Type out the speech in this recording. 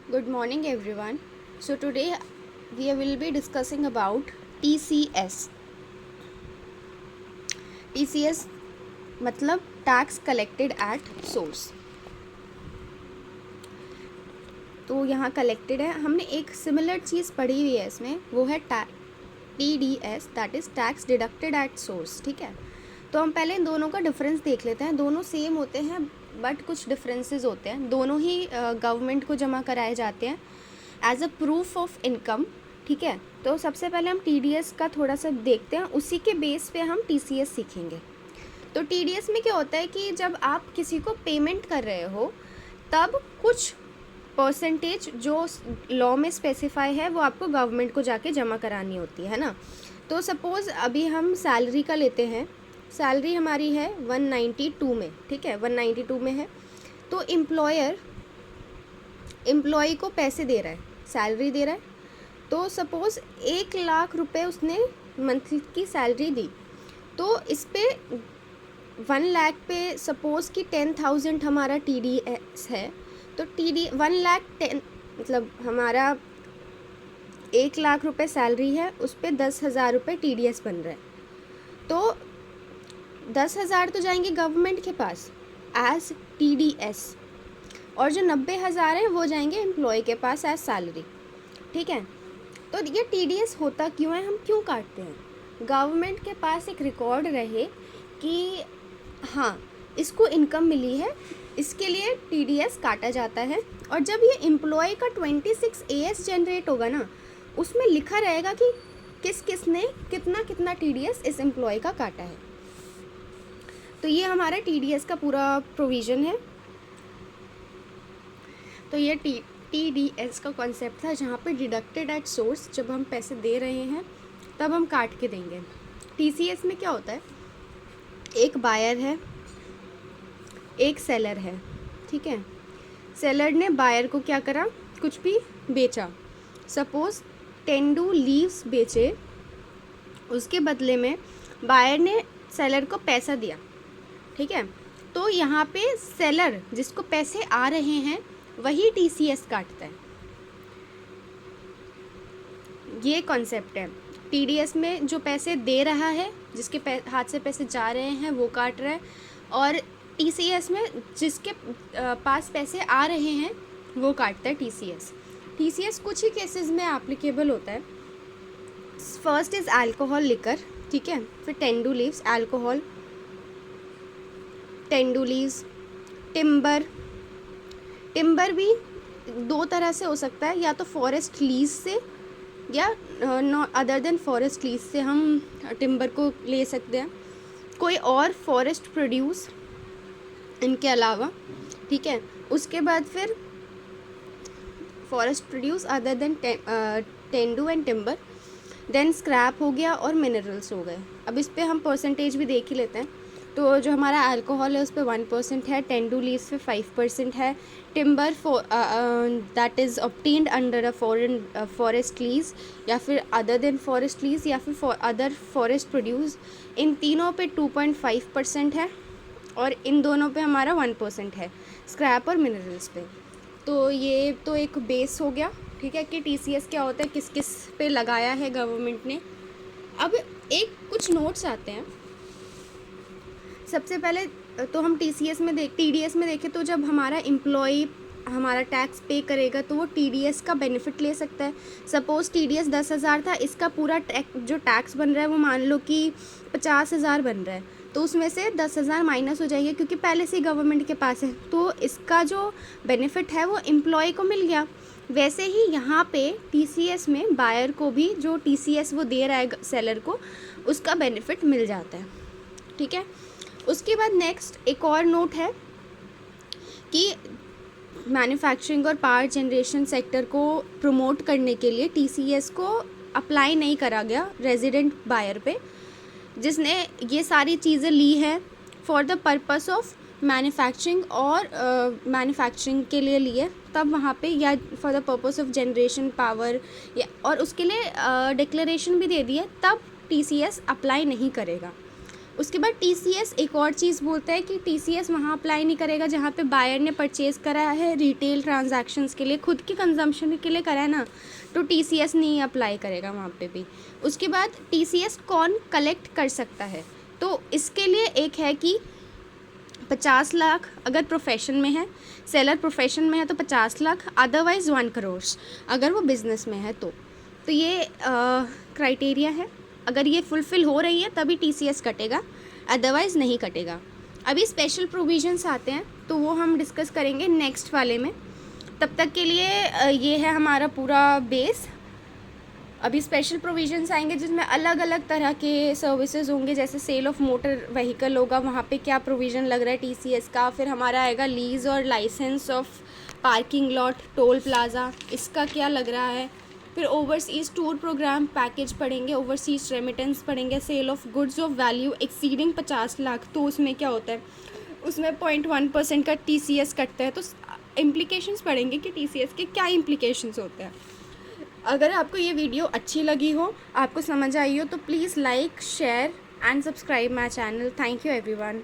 Good morning, everyone. So today we will be discussing about TCS. TCS मतलब tax collected at source. तो यहाँ collected है, हमने एक सिमिलर चीज़ पढ़ी हुई है इसमें, वो है TDS, that is tax deducted at source. ठीक है, तो हम पहले इन दोनों का डिफरेंस देख लेते हैं। दोनों सेम होते हैं बट कुछ डिफरेंसेस होते हैं। दोनों ही गवर्नमेंट को जमा कराए जाते हैं as a proof of income. ठीक है, तो सबसे पहले हम TDS का थोड़ा सा देखते हैं, उसी के बेस पे हम TCS सीखेंगे। तो TDS में क्या होता है कि जब आप किसी को पेमेंट कर रहे हो तब कुछ परसेंटेज जो लॉ में स्पेसिफाई है वो आपको गवर्नमेंट को जाके जमा करानी होती है ना। तो सपोज़ अभी हम सैलरी का लेते हैं, सैलरी हमारी है 192 में। ठीक है, 192 में है, तो एम्प्लॉय को पैसे दे रहा है, सैलरी दे रहा है। तो सपोज़ 1 लाख रुपए उसने मंथली की सैलरी दी, तो इस पे 1 लाख पे सपोज़ कि 10,000 हमारा TDS है। तो 1 लाख 10 मतलब हमारा 1 लाख रुपए सैलरी है, उस पर 10,000 रुपये TDS बन रहा है। तो 10,000 तो जाएंगे गवर्नमेंट के पास एज TDS, और जो 90,000 हैं वो जाएंगे एम्प्लॉय के पास एज सैलरी। ठीक है, तो ये TDS होता क्यों है, हम क्यों काटते हैं? गवर्नमेंट के पास एक रिकॉर्ड रहे कि हाँ इसको इनकम मिली है, इसके लिए TDS काटा जाता है। और जब ये एम्प्लॉय का 26 AS जनरेट होगा ना, उसमें लिखा रहेगा कि किस किस ने कितना कितना TDS इस एम्प्लॉय का काटा है। तो ये हमारा TDS का पूरा प्रोविज़न है। तो ये TDS का कॉन्सेप्ट था, जहाँ पे डिडक्टेड एट सोर्स, जब हम पैसे दे रहे हैं तब हम काट के देंगे। TCS में क्या होता है, एक बायर है, एक सेलर है। ठीक है, सेलर ने बायर को क्या करा, कुछ भी बेचा, सपोज़ टेंडू लीव्स बेचे, उसके बदले में बायर ने सेलर को पैसा दिया। ठीक है, तो यहाँ पे सेलर जिसको पैसे आ रहे हैं वही TCS काटता है। ये कॉन्सेप्ट है। TDS में जो पैसे दे रहा है, जिसके हाथ से पैसे जा रहे हैं वो काट रहा है, और TCS में जिसके पास पैसे आ रहे हैं वो काटता है TCS कुछ ही केसेस में एप्लीकेबल होता है। First is alcohol liquor. ठीक है, फिर tendu leaves, alcohol, tendu leaves, timber भी 2 तरह से हो सकता है, या तो फॉरेस्ट लीज से या अदर देन फॉरेस्ट लीज से हम टिम्बर को ले सकते हैं, कोई और फॉरेस्ट प्रोड्यूस इनके अलावा। ठीक है, उसके बाद फिर forest produce other than tendu and timber, then scrap हो गया और मिनरल्स हो गए। अब इस पे हम परसेंटेज भी देख ही लेते हैं। तो जो हमारा अल्कोहल है उस पर 1% है, टेंडू लीव्स पे 5% है, timber that is obtained under a foreign forest lease या फिर अदर देन फॉरेस्ट लीज या फिर अदर फॉरेस्ट प्रोड्यूस, इन तीनों पे 2.5% है, और इन दोनों पे हमारा 1% है स्क्रैप और मिनरल्स पे। तो ये तो एक बेस हो गया। ठीक है, कि TCS क्या होता है, किस किस पे लगाया है गवर्नमेंट ने। अब एक कुछ नोट्स आते हैं। सबसे पहले तो हम TDS में देखें तो जब हमारा एम्प्लॉय हमारा टैक्स पे करेगा तो वो TDS का बेनिफिट ले सकता है। सपोज़ TDS 10,000 था, इसका पूरा जो टैक्स बन रहा है वो मान लो कि 50,000 बन रहा है, तो उसमें से 10,000 माइनस हो जाएंगे क्योंकि पहले से गवर्नमेंट के पास है, तो इसका जो बेनिफिट है वो एम्प्लॉय को मिल गया। वैसे ही यहाँ पे TCS में बायर को भी जो TCS वो दे रहा है सेलर को, उसका बेनिफिट मिल जाता है। ठीक है, उसके बाद नेक्स्ट एक और नोट है कि मैन्युफैक्चरिंग और पावर जनरेशन सेक्टर को प्रमोट करने के लिए TCS को अप्लाई नहीं करा गया रेजिडेंट बायर पे, जिसने ये सारी चीज़ें ली है for the purpose of manufacturing, और मैन्युफैक्चरिंग के लिए लिए तब वहाँ पे, या for the purpose of generation power, या और उसके लिए डिक्लेरेशन भी दे दी है, तब TCS अप्लाई नहीं करेगा। उसके बाद TCS एक और चीज़ बोलता है कि TCS वहाँ अप्लाई नहीं करेगा जहाँ पे बायर ने परचेज़ करा है रिटेल ट्रांजैक्शंस के लिए, खुद की कंजम्पशन के लिए करा है ना, तो TCS नहीं अप्लाई करेगा वहाँ पे भी। उसके बाद TCS कौन कलेक्ट कर सकता है, तो इसके लिए एक है कि 50 लाख अगर प्रोफेशन में है, सेलर प्रोफेशन में है तो 50 लाख, अदरवाइज़ 1 करोड़ अगर वो बिज़नेस में है तो ये क्राइटेरिया है। अगर ये फुलफ़िल हो रही है तभी TCS कटेगा, अदरवाइज़ नहीं कटेगा। अभी स्पेशल प्रोविजंस आते हैं तो वो हम डिस्कस करेंगे नेक्स्ट वाले में। तब तक के लिए ये है हमारा पूरा बेस। अभी स्पेशल प्रोविजंस आएंगे जिसमें अलग अलग तरह के सर्विसेज होंगे, जैसे सेल ऑफ मोटर व्हीकल होगा, वहाँ पे क्या प्रोविज़न लग रहा है TCS का। फिर हमारा आएगा लीज़ और licence of parking lot, toll plaza, इसका क्या लग रहा है। फिर ओवरसीज़ टूर प्रोग्राम पैकेज पढ़ेंगे, ओवरसीज़ रेमिटेंस पढ़ेंगे, sale of goods of value exceeding 50 lakh, तो उसमें क्या होता है, उसमें 0.1% का TCS कटता है। तो इम्प्लीकेशंस पढ़ेंगे कि TCS के क्या इम्प्लीकेशंस होते हैं। अगर आपको ये वीडियो अच्छी लगी हो, आपको समझ आई हो, तो please like, share and subscribe my channel. Thank you everyone.